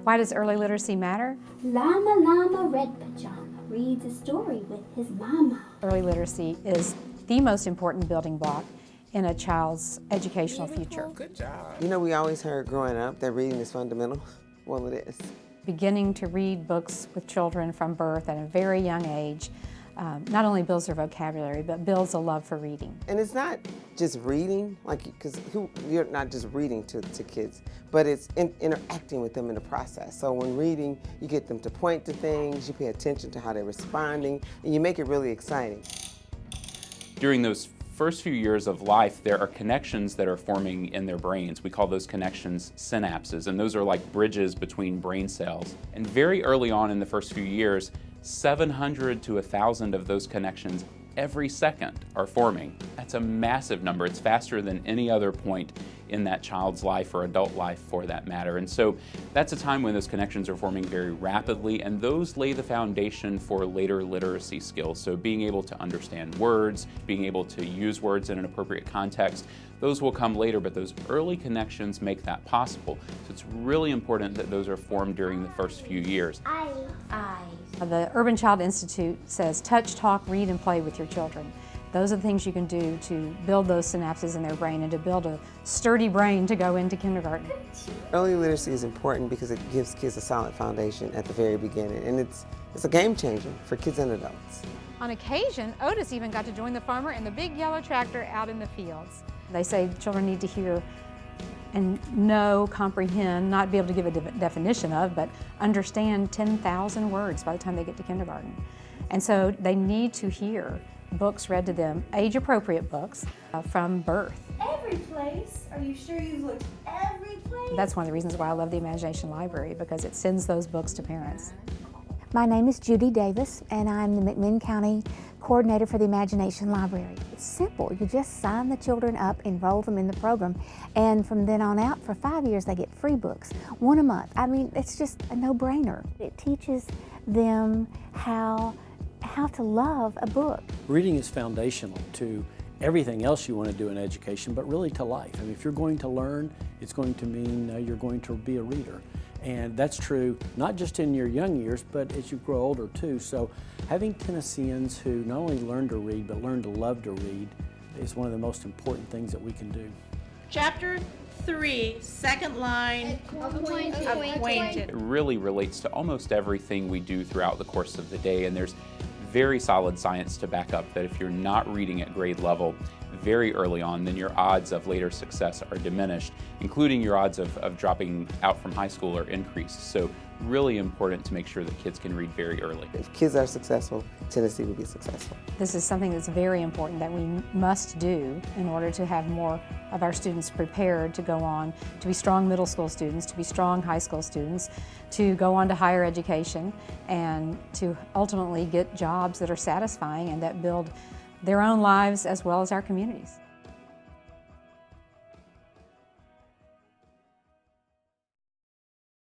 Why does early literacy matter? Llama Llama Red Pajama reads a story with his mama. Early literacy is the most important building block in a child's educational future. Good job. You know, we always heard growing up that reading is fundamental. Well, it is. Beginning to read books with children from birth at a very young age not only builds their vocabulary, but builds a love for reading. And it's not just reading, like, because you're not just reading to kids, but it's interacting with them in the process. So when reading, you get them to point to things, you pay attention to how they're responding, and you make it really exciting. During those first few years of life, there are connections that are forming in their brains. We call those connections synapses, and those are like bridges between brain cells. And very early on in the first few years, 700 to 1,000 of those connections every second are forming. That's a massive number. It's faster than any other point in that child's life or adult life for that matter. And so that's a time when those connections are forming very rapidly, and those lay the foundation for later literacy skills. So being able to understand words, being able to use words in an appropriate context, those will come later, but those early connections make that possible. So it's really important that those are formed during the first few years. The Urban Child Institute says touch, talk, read, and play with your children. Those are the things you can do to build those synapses in their brain and to build a sturdy brain to go into kindergarten. Early literacy is important because it gives kids a solid foundation at the very beginning, and it's a game changer for kids and adults. On occasion, Otis even got to join the farmer in the big yellow tractor out in the fields. They say children need to hear and know, comprehend, not be able to give a definition of, but understand 10,000 words by the time they get to kindergarten. And so they need to hear books read to them, age-appropriate books, from birth. Every place? Are you sure you've looked every place? That's one of the reasons why I love the Imagination Library, because it sends those books to parents. My name is Judy Davis, and I'm the McMinn County Coordinator for the Imagination Library. It's simple. You just sign the children up, enroll them in the program, and from then on out, for 5 years, they get free books, one a month. I mean, it's just a no-brainer. It teaches them how to love a book. Reading is foundational to everything else you want to do in education, but really to life. I mean, if you're going to learn, it's going to mean you're going to be a reader. And that's true not just in your young years, but as you grow older too. So having Tennesseans who not only learn to read, but learn to love to read is one of the most important things that we can do. Chapter 3, second line, acquainted. It really relates to almost everything we do throughout the course of the day, and there's very solid science to back up that if you're not reading at grade level very early on, then your odds of later success are diminished, including your odds of dropping out from high school are increased. So really important to make sure that kids can read very early. If kids are successful, Tennessee will be successful. This is something that's very important that we must do in order to have more of our students prepared to go on to be strong middle school students, to be strong high school students, to go on to higher education, and to ultimately get jobs that are satisfying and that build their own lives as well as our communities.